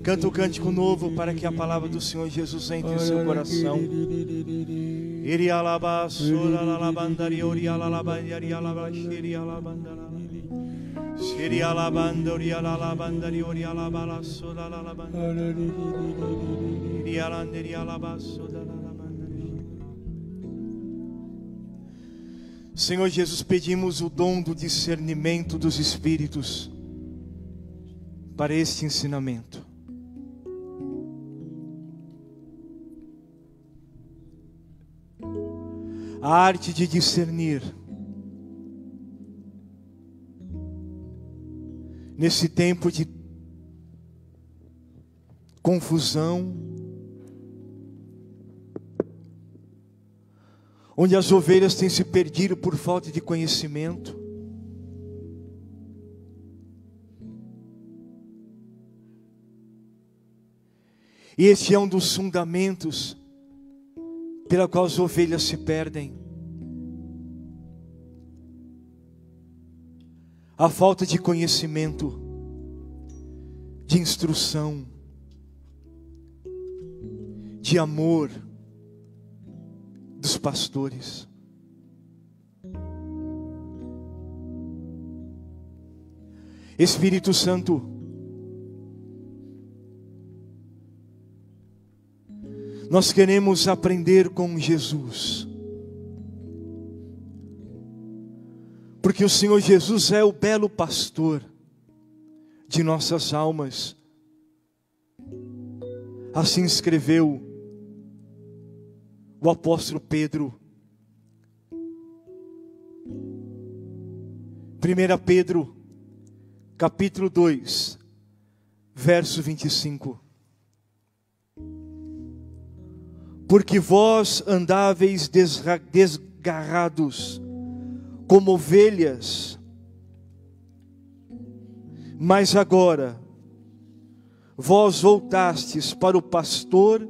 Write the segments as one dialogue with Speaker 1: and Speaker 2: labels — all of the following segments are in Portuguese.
Speaker 1: Canta o cântico novo para que a palavra do Senhor Jesus entre em seu coração. Senhor Jesus, pedimos o dom do discernimento dos Espíritos para este ensinamento. A arte de discernir nesse tempo de confusão, onde as ovelhas têm se perdido por falta de conhecimento. E este é um dos fundamentos pela qual as ovelhas se perdem. A falta de conhecimento, de instrução, de amor dos pastores. Espírito Santo, nós queremos aprender com Jesus, porque o Senhor Jesus é o belo pastor de nossas almas. Assim escreveu o apóstolo Pedro. 1 Pedro, capítulo 2, verso 25. Porque vós andáveis desgarrados como ovelhas, mas agora vós voltastes para o pastor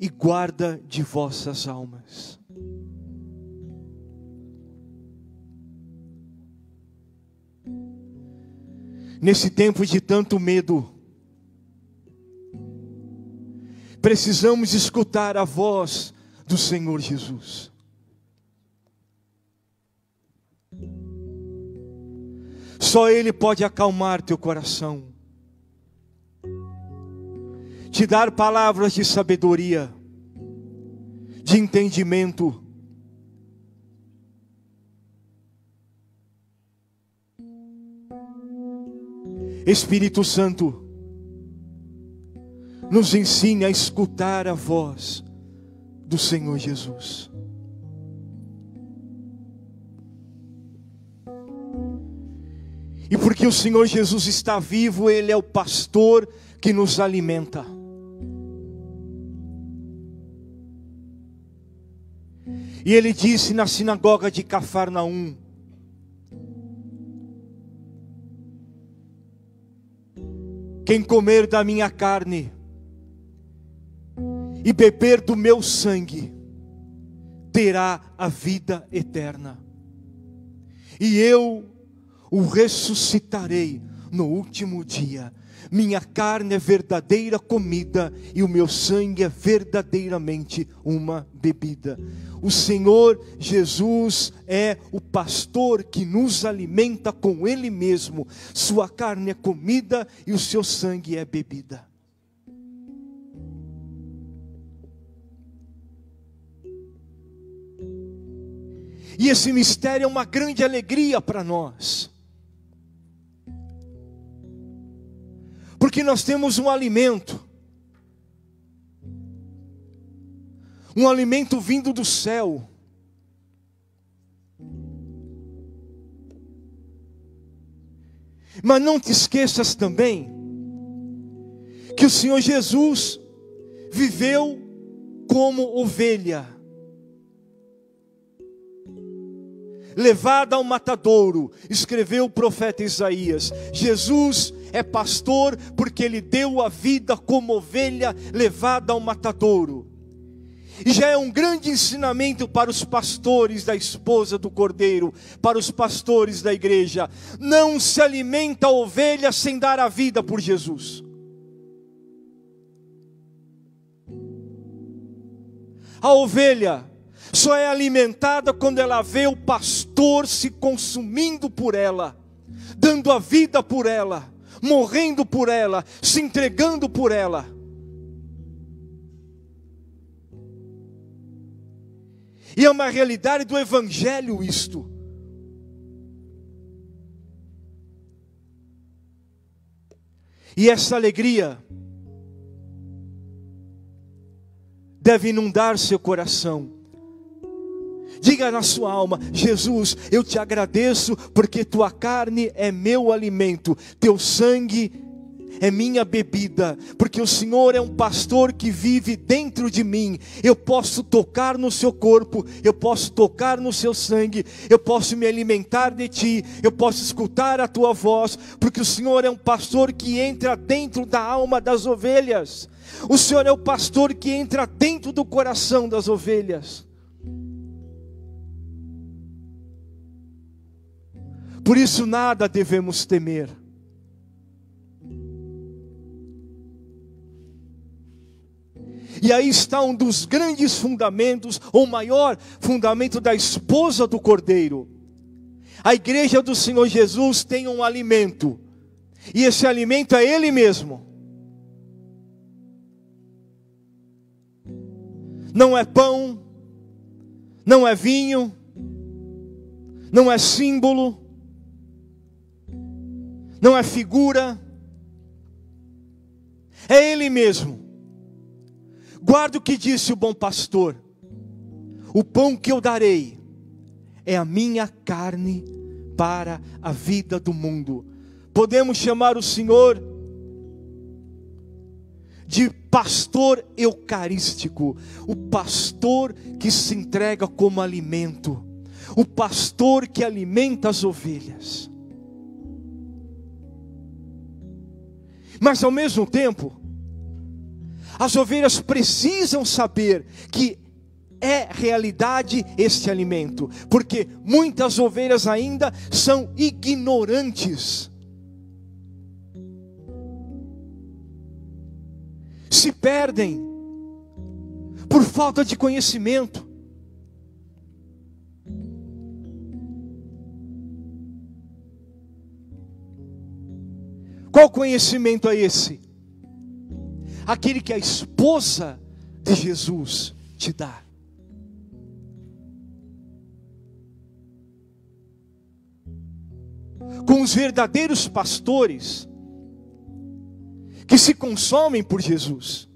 Speaker 1: e guarda de vossas almas. Nesse tempo de tanto medo, precisamos escutar a voz do Senhor Jesus. Só Ele pode acalmar teu coração, te dar palavras de sabedoria, de entendimento. Espírito Santo, nos ensine a escutar a voz do Senhor Jesus. E porque o Senhor Jesus está vivo, Ele é o pastor que nos alimenta. E Ele disse na sinagoga de Cafarnaum: quem comer da minha carne e beber do meu sangue terá a vida eterna, e eu o ressuscitarei no último dia. Minha carne é verdadeira comida e o meu sangue é verdadeiramente uma bebida. O Senhor Jesus é o pastor que nos alimenta com Ele mesmo. Sua carne é comida e o seu sangue é bebida. E esse mistério é uma grande alegria para nós, porque nós temos um alimento vindo do céu. Mas não te esqueças também que o Senhor Jesus viveu como ovelha, levada ao matadouro. Escreveu o profeta Isaías: Jesus é pastor porque Ele deu a vida como ovelha levada ao matadouro. E já é um grande ensinamento para os pastores da esposa do Cordeiro, para os pastores da igreja. Não se alimenta a ovelha sem dar a vida por Jesus. A ovelha só é alimentada quando ela vê o pastor se consumindo por ela, dando a vida por ela, morrendo por ela, se entregando por ela. E é uma realidade do Evangelho isto. E essa alegria deve inundar seu coração. Diga na sua alma: Jesus, eu te agradeço porque tua carne é meu alimento, teu sangue é minha bebida, porque o Senhor é um pastor que vive dentro de mim. Eu posso tocar no seu corpo, eu posso tocar no seu sangue, eu posso me alimentar de ti, eu posso escutar a tua voz, porque o Senhor é um pastor que entra dentro da alma das ovelhas. O Senhor é o pastor que entra dentro do coração das ovelhas. Por isso nada devemos temer. E aí está um dos grandes fundamentos, ou maior fundamento da esposa do Cordeiro. A igreja do Senhor Jesus tem um alimento, e esse alimento é Ele mesmo. Não é pão, não é vinho, não é símbolo, não é figura, é Ele mesmo. Guarda o que disse o bom pastor: o pão que eu darei é a minha carne para a vida do mundo. Podemos chamar o Senhor de pastor eucarístico, o pastor que se entrega como alimento, o pastor que alimenta as ovelhas. Mas ao mesmo tempo, as ovelhas precisam saber que é realidade este alimento, porque muitas ovelhas ainda são ignorantes. Se perdem por falta de conhecimento. Qual conhecimento é esse? Aquele que a esposa de Jesus te dá. Com os verdadeiros pastores que se consomem por Jesus.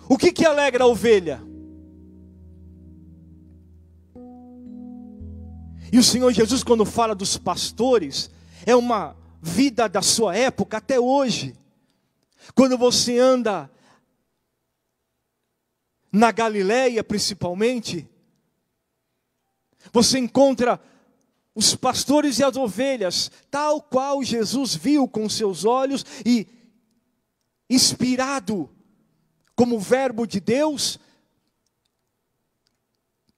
Speaker 1: O que alegra a ovelha? E o Senhor Jesus, quando fala dos pastores, é uma vida da sua época até hoje. Quando você anda na Galileia principalmente, você encontra os pastores e as ovelhas, tal qual Jesus viu com seus olhos e, inspirado como verbo de Deus,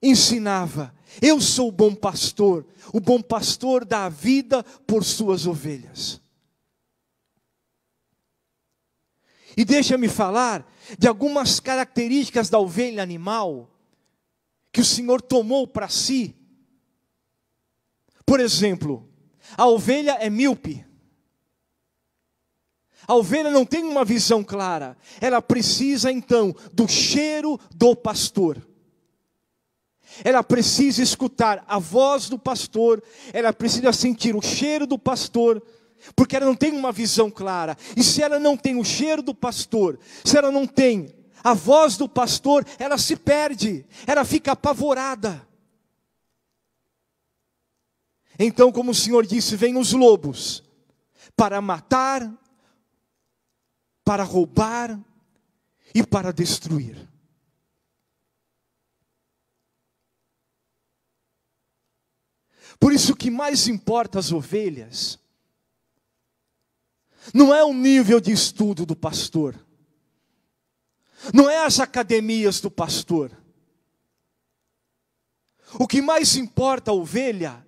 Speaker 1: ensinava. Eu sou o bom pastor dá a vida por suas ovelhas. E deixa-me falar de algumas características da ovelha animal que o Senhor tomou para si. Por exemplo, a ovelha é míope. A ovelha não tem uma visão clara. Ela precisa então do cheiro do pastor. Ela precisa escutar a voz do pastor. Ela precisa sentir o cheiro do pastor. Porque ela não tem uma visão clara. E se ela não tem o cheiro do pastor, se ela não tem a voz do pastor, ela se perde. Ela fica apavorada. Então, como o Senhor disse, vêm os lobos para matar, para roubar e para destruir. Por isso o que mais importa às ovelhas não é o nível de estudo do pastor. não é as academias do pastor. O que mais importa a ovelha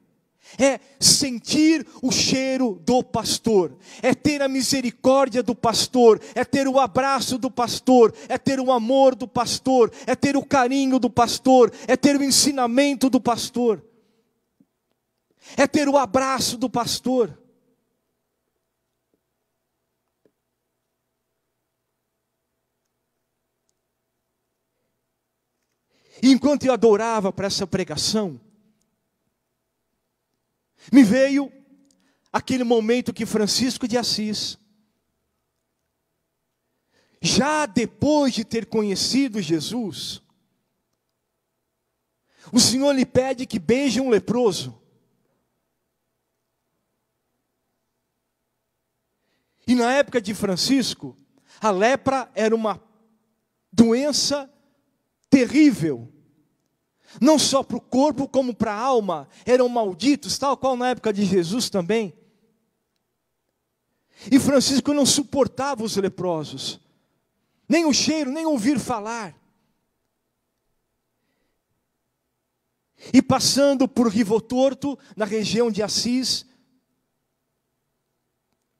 Speaker 1: é sentir o cheiro do pastor, é ter a misericórdia do pastor, é ter o abraço do pastor, é ter o amor do pastor, é ter o carinho do pastor, é ter o ensinamento do pastor, é ter o abraço do pastor. E enquanto eu adorava para essa pregação, me veio aquele momento que Francisco de Assis, já depois de ter conhecido Jesus, o Senhor lhe pede que beije um leproso. E na época de Francisco, a lepra era uma doença terrível. Não só para o corpo, como para a alma. Eram malditos, tal qual na época de Jesus também. E Francisco não suportava os leprosos. Nem o cheiro, nem ouvir falar. E passando por Rivotorto, na região de Assis,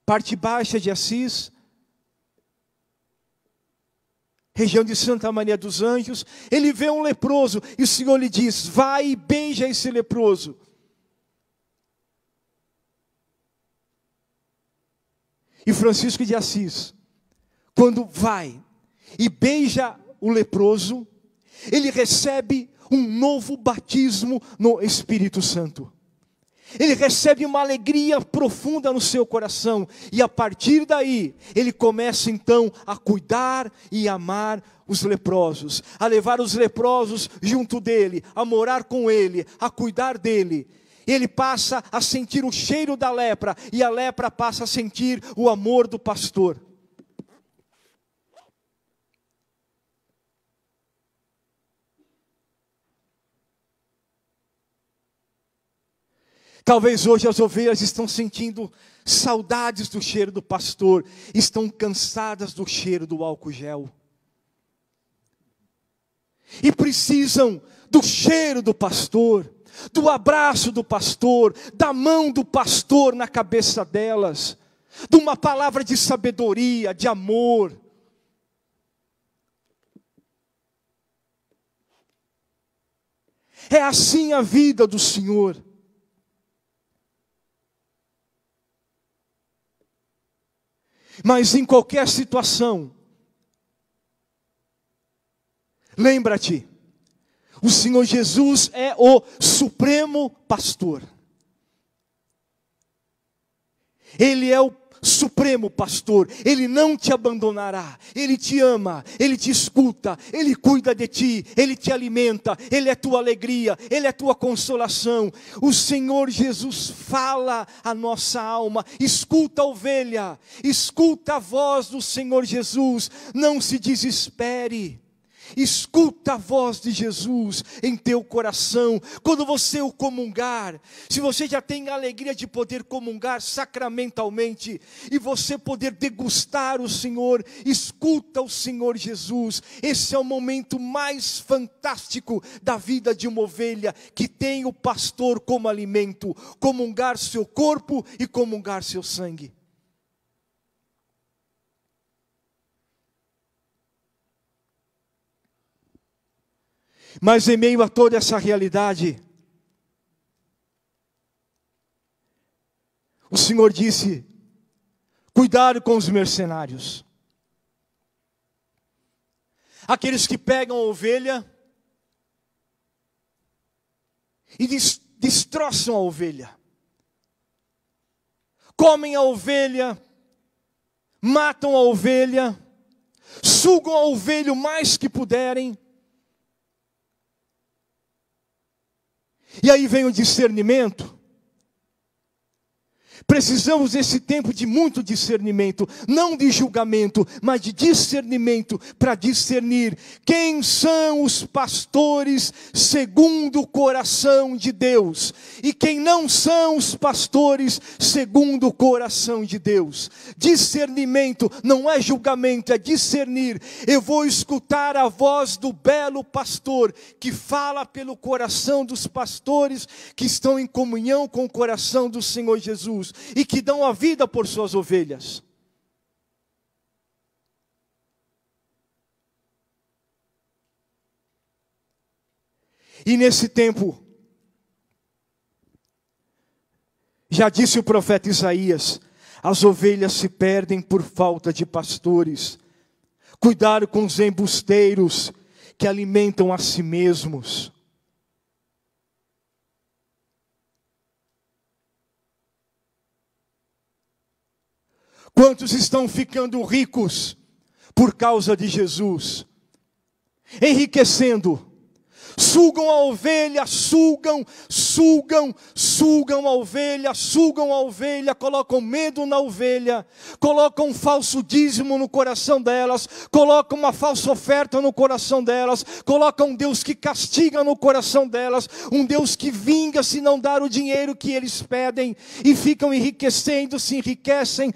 Speaker 1: parte baixa de Assis, região de Santa Maria dos Anjos, ele vê um leproso, e o Senhor lhe diz, vai e beija esse leproso. E Francisco de Assis, quando vai e beija o leproso, ele recebe um novo batismo no Espírito Santo. Ele recebe uma alegria profunda no seu coração. E a partir daí, ele começa então a cuidar e amar os leprosos. A levar os leprosos junto dele, a morar com ele, a cuidar dele. Ele passa a sentir o cheiro da lepra. E a lepra passa a sentir o amor do pastor. Talvez hoje as ovelhas estão sentindo saudades do cheiro do pastor, estão cansadas do cheiro do álcool gel. E precisam do cheiro do pastor, do abraço do pastor, da mão do pastor na cabeça delas, de uma palavra de sabedoria, de amor. É assim a vida do Senhor. Mas em qualquer situação, lembra-te, o Senhor Jesus é o supremo pastor. Ele é o supremo pastor, Ele não te abandonará, Ele te ama, Ele te escuta, Ele cuida de ti, Ele te alimenta, Ele é tua alegria, Ele é tua consolação. O Senhor Jesus fala a nossa alma, escuta a ovelha, escuta a voz do Senhor Jesus, não se desespere. Escuta a voz de Jesus em teu coração. Quando você o comungar, se você já tem a alegria de poder comungar sacramentalmente, e você poder degustar o Senhor, escuta o Senhor Jesus. Esse é o momento mais fantástico da vida de uma ovelha, que tem o pastor como alimento, comungar seu corpo e comungar seu sangue. Mas em meio a toda essa realidade, o Senhor disse, cuidado com os mercenários. Aqueles que pegam a ovelha e destroçam a ovelha. Comem a ovelha, matam a ovelha, sugam a ovelha o mais que puderem. E aí vem o discernimento. Precisamos desse tempo de muito discernimento, não de julgamento, mas de discernimento, para discernir quem são os pastores segundo o coração de Deus, e quem não são os pastores segundo o coração de Deus. Discernimento não é julgamento, é discernir. Eu vou escutar a voz do belo pastor, que fala pelo coração dos pastores, que estão em comunhão com o coração do Senhor Jesus, e que dão a vida por suas ovelhas. E nesse tempo, já disse o profeta Isaías, as ovelhas se perdem por falta de pastores. Cuidado com os embusteiros que alimentam a si mesmos. Quantos estão ficando ricos por causa de Jesus? Enriquecendo. Sugam a ovelha, sugam a ovelha, colocam medo na ovelha, colocam um falso dízimo no coração delas, colocam uma falsa oferta no coração delas, colocam um Deus que castiga no coração delas, um Deus que vinga se não dar o dinheiro que eles pedem, e ficam enriquecendo, se enriquecem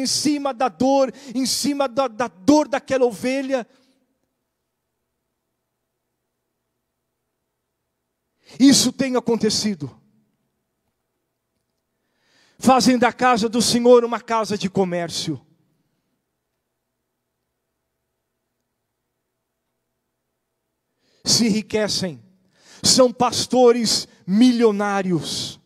Speaker 1: em cima da dor, em cima da dor daquela ovelha. Isso tem acontecido. Fazem da casa do Senhor uma casa de comércio. Se enriquecem. São pastores milionários.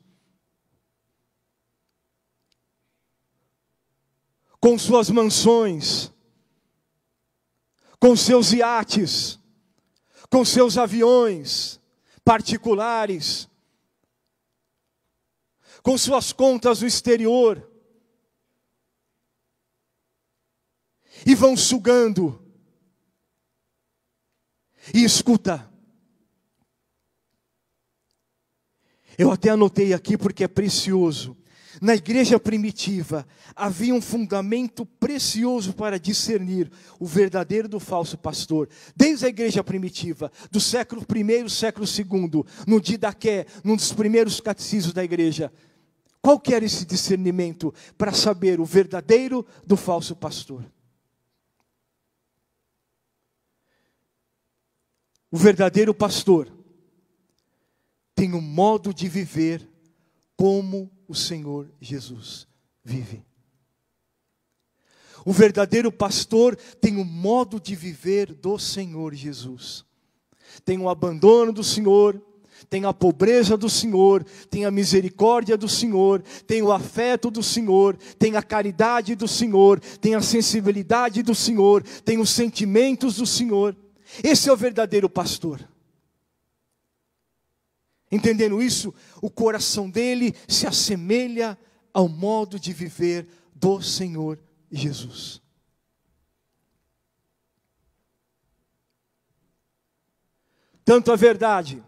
Speaker 1: Com suas mansões. Com seus iates. Com seus aviões particulares, com suas contas no exterior, e vão sugando. E escuta, eu até anotei aqui porque é precioso. Na igreja primitiva, havia um fundamento precioso para discernir o verdadeiro do falso pastor. Desde a igreja primitiva, do século I, século II, no Didaqué, num dos primeiros catecismos da igreja. Qual que era esse discernimento para saber o verdadeiro do falso pastor? O verdadeiro pastor tem um modo de viver como o Senhor Jesus vive. O verdadeiro pastor tem um modo de viver do Senhor Jesus. Tem o abandono do Senhor, tem a pobreza do Senhor, tem a misericórdia do Senhor, tem o afeto do Senhor, tem a caridade do Senhor, tem a sensibilidade do Senhor, tem os sentimentos do Senhor. Esse é o verdadeiro pastor. Entendendo isso, o coração dele se assemelha ao modo de viver do Senhor Jesus. Tanto a verdade,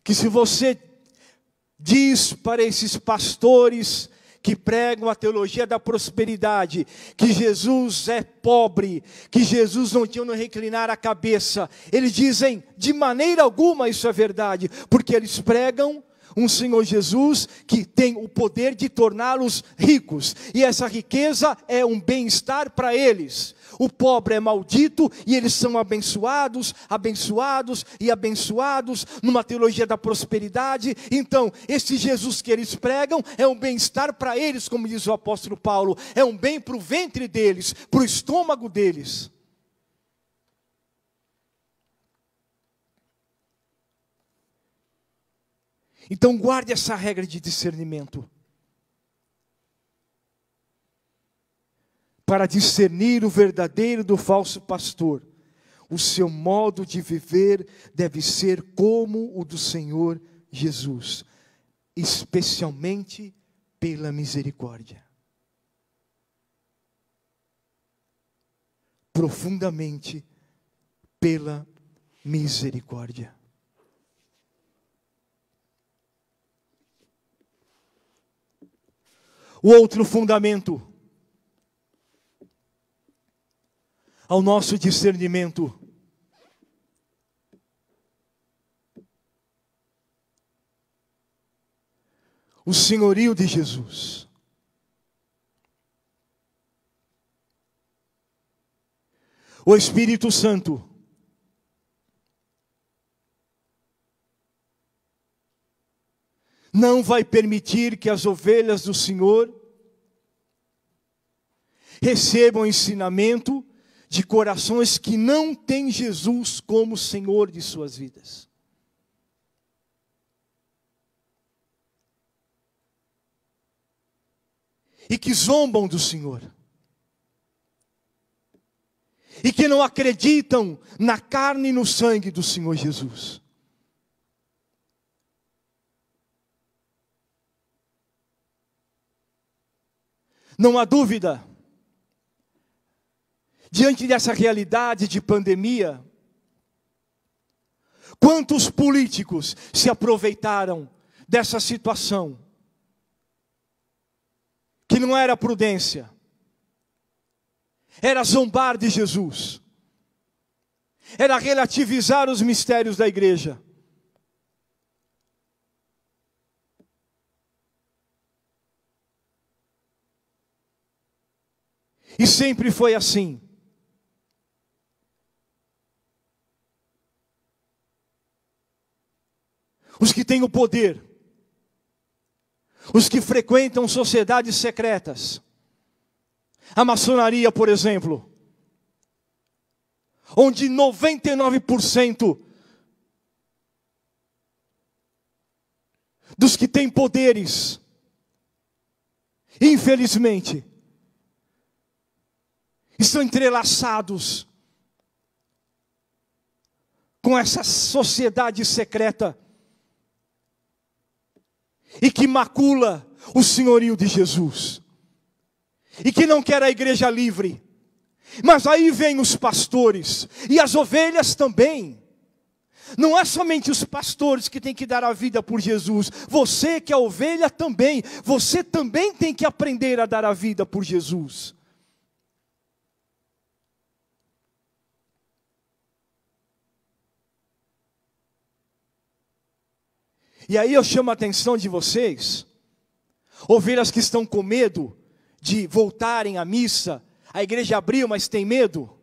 Speaker 1: que se você diz para esses pastores que pregam a teologia da prosperidade, que Jesus é pobre, que Jesus não tinha onde reclinar a cabeça, eles dizem, de maneira alguma isso é verdade, porque eles pregam um Senhor Jesus que tem o poder de torná-los ricos, e essa riqueza é um bem-estar para eles. O pobre é maldito e eles são abençoados, abençoados e abençoados numa teologia da prosperidade. Então, esse Jesus que eles pregam é um bem-estar para eles, como diz o apóstolo Paulo, é um bem para o ventre deles, para o estômago deles. Então guarde essa regra de discernimento. Para discernir o verdadeiro do falso pastor, o seu modo de viver deve ser como o do Senhor Jesus, especialmente pela misericórdia. Profundamente pela misericórdia. O outro fundamento ao nosso discernimento o senhorio de Jesus. O Espírito Santo não vai permitir que as ovelhas do Senhor recebam ensinamento de corações que não têm Jesus como Senhor de suas vidas. E que zombam do Senhor. E que não acreditam na carne e no sangue do Senhor Jesus. Não há dúvida, diante dessa realidade de pandemia, quantos políticos se aproveitaram dessa situação, que não era prudência, era zombar de Jesus, era relativizar os mistérios da igreja. E sempre foi assim. Os que têm o poder, os que frequentam sociedades secretas, a maçonaria, por exemplo, onde 99% dos que têm poderes, infelizmente, estão entrelaçados com essa sociedade secreta e que macula o senhorio de Jesus e que não quer a igreja livre. Mas aí vem os pastores e as ovelhas também. Não é somente os pastores que têm que dar a vida por Jesus. Você que é ovelha também, você também tem que aprender a dar a vida por Jesus. E aí eu chamo a atenção de vocês, ovelhas que estão com medo de voltarem à missa. A igreja abriu, mas tem medo.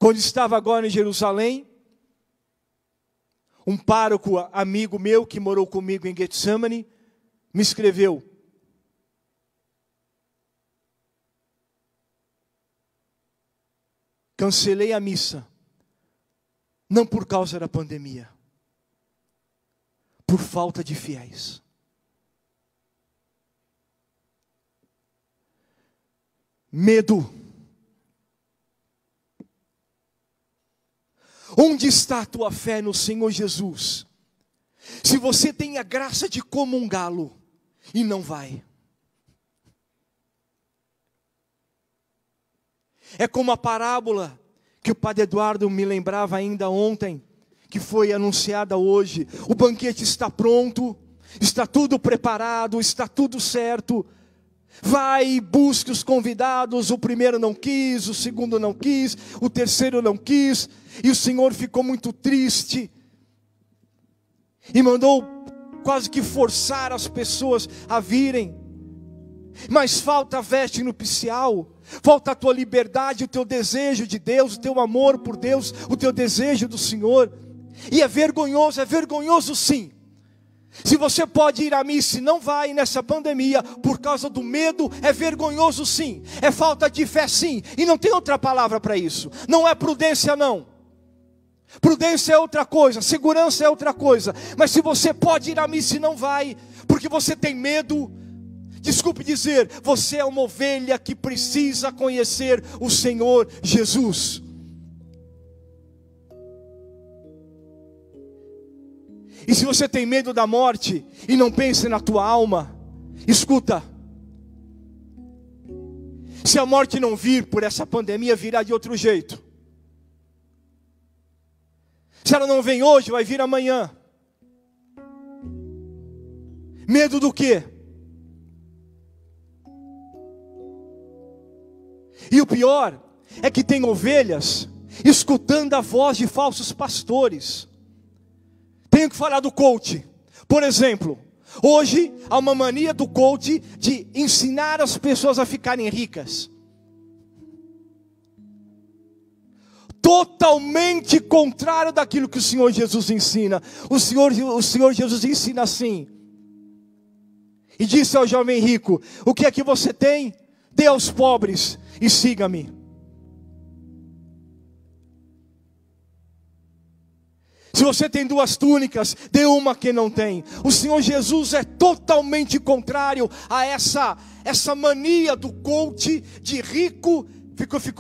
Speaker 1: Quando estava agora em Jerusalém, um pároco amigo meu que morou comigo em Getsemane me escreveu: cancelei a missa, não por causa da pandemia, por falta de fiéis. Medo. Onde está a tua fé no Senhor Jesus? Se você tem a graça de comungá-lo e não vai. É como a parábola que o Padre Eduardo me lembrava ainda ontem, que foi anunciada hoje. O banquete está pronto, está tudo preparado, está tudo certo. Vai e busque os convidados. O primeiro não quis, o segundo não quis, o terceiro não quis. E o Senhor ficou muito triste. E mandou quase que forçar as pessoas a virem. Mas falta a veste nupcial. Falta a tua liberdade, o teu desejo de Deus, o teu amor por Deus, o teu desejo do Senhor. E é vergonhoso sim. Se você pode ir à missa e não vai nessa pandemia por causa do medo, é vergonhoso sim. É falta de fé sim. E não tem outra palavra para isso. Não é prudência não. Prudência é outra coisa, segurança é outra coisa. Mas se você pode ir à missa e não vai, porque você tem medo, desculpe dizer, você é uma ovelha que precisa conhecer o Senhor Jesus. E se você tem medo da morte e não pensa na tua alma, escuta. Se a morte não vir por essa pandemia, virá de outro jeito. Se ela não vem hoje, vai vir amanhã. Medo do quê? E o pior é que tem ovelhas escutando a voz de falsos pastores. Tenho que falar do coach. Por exemplo, hoje há uma mania do coach de ensinar as pessoas a ficarem ricas. Totalmente contrário daquilo que o Senhor Jesus ensina. O Senhor Jesus ensina assim. E disse ao jovem rico: o que é que você tem? Dê aos pobres e siga-me. Se você tem 2 túnicas, dê uma que não tem. O Senhor Jesus é totalmente contrário a essa mania do coach de rico.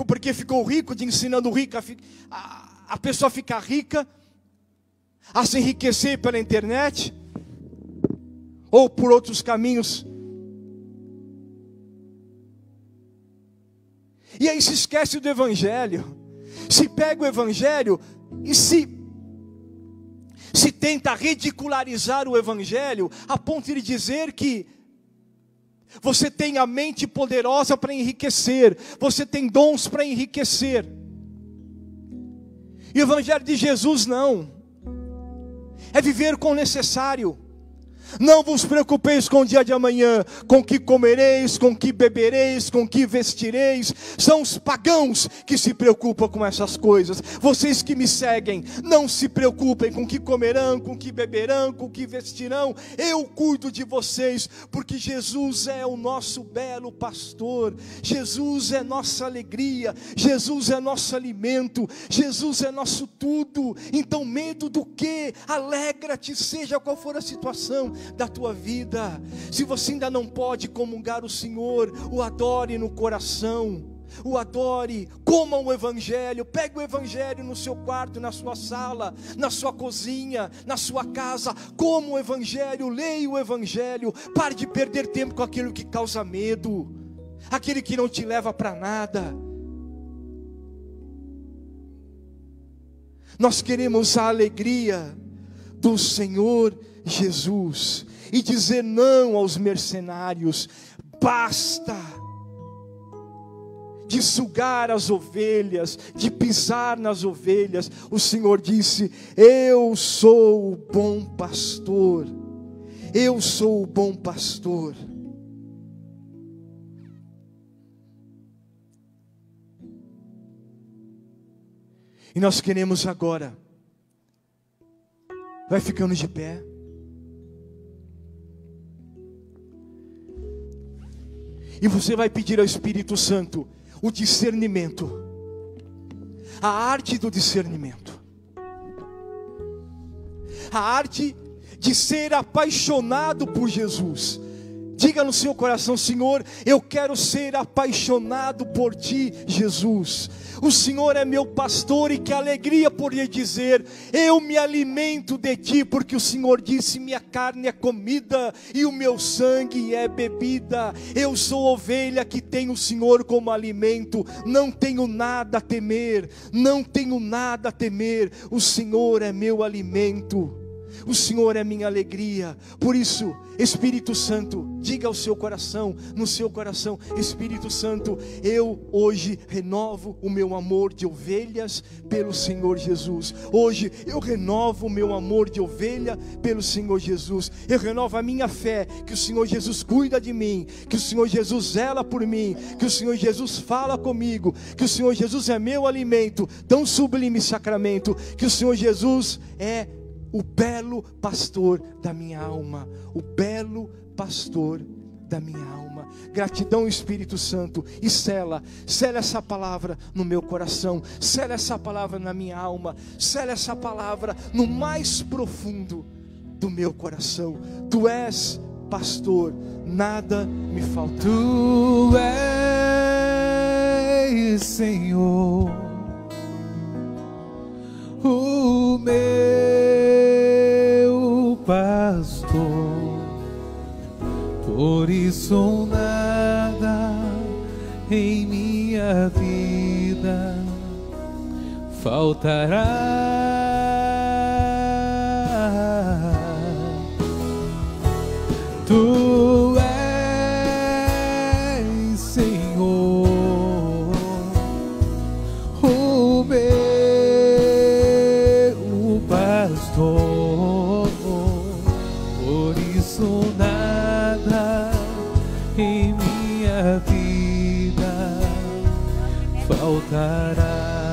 Speaker 1: Porque ficou rico, de ensinando rico, a pessoa ficar rica, a se enriquecer pela internet, ou por outros caminhos. E aí se esquece do Evangelho. Se pega o Evangelho e se tenta ridicularizar o Evangelho, a ponto de dizer que você tem a mente poderosa para enriquecer, você tem dons para enriquecer. E o Evangelho de Jesus não, é viver com o necessário. Não vos preocupeis com o dia de amanhã, com o que comereis, com o que bebereis, com o que vestireis. São os pagãos que se preocupam com essas coisas. Vocês que me seguem, não se preocupem com o que comerão, com o que beberão, com o que vestirão. Eu cuido de vocês, porque Jesus é o nosso belo pastor. Jesus é nossa alegria, Jesus é nosso alimento, Jesus é nosso tudo. Então medo do quê? Alegra-te, seja qual for a situação da tua vida. Se você ainda não pode comungar o Senhor, o adore no coração, o adore, coma o Evangelho, pegue o Evangelho no seu quarto, na sua sala, na sua cozinha, na sua casa, coma o Evangelho, leia o Evangelho, pare de perder tempo com aquilo que causa medo, aquele que não te leva para nada. Nós queremos a alegria do Senhor Jesus e dizer não aos mercenários. Basta de sugar as ovelhas, de pisar nas ovelhas. O Senhor disse: eu sou o bom pastor, eu sou o bom pastor. E nós queremos agora, vai ficando de pé, e você vai pedir ao Espírito Santo o discernimento, a arte do discernimento, a arte de ser apaixonado por Jesus. Diga no seu coração: Senhor, eu quero ser apaixonado por Ti, Jesus. O Senhor é meu pastor, e que alegria poder dizer: eu me alimento de Ti, porque o Senhor disse: minha carne é comida e o meu sangue é bebida. Eu sou ovelha que tem o Senhor como alimento, não tenho nada a temer, não tenho nada a temer. O Senhor é meu alimento, o Senhor é minha alegria. Por isso, Espírito Santo, diga ao seu coração, no seu coração: Espírito Santo, eu hoje renovo o meu amor de ovelhas pelo Senhor Jesus. Hoje eu renovo o meu amor de ovelha pelo Senhor Jesus. Eu renovo a minha fé que o Senhor Jesus cuida de mim, que o Senhor Jesus zela por mim, que o Senhor Jesus fala comigo, que o Senhor Jesus é meu alimento, tão sublime sacramento, que o Senhor Jesus é o belo pastor da minha alma, o belo pastor da minha alma. Gratidão, Espírito Santo, e sela essa palavra no meu coração, sela essa palavra na minha alma, sela essa palavra no mais profundo do meu coração. Tu és pastor, nada me falta.
Speaker 2: Tu és, Senhor, o meu pastor, por isso nada em minha vida faltará. Tu és, Senhor, o meu pastor, por isso nada em minha vida faltará.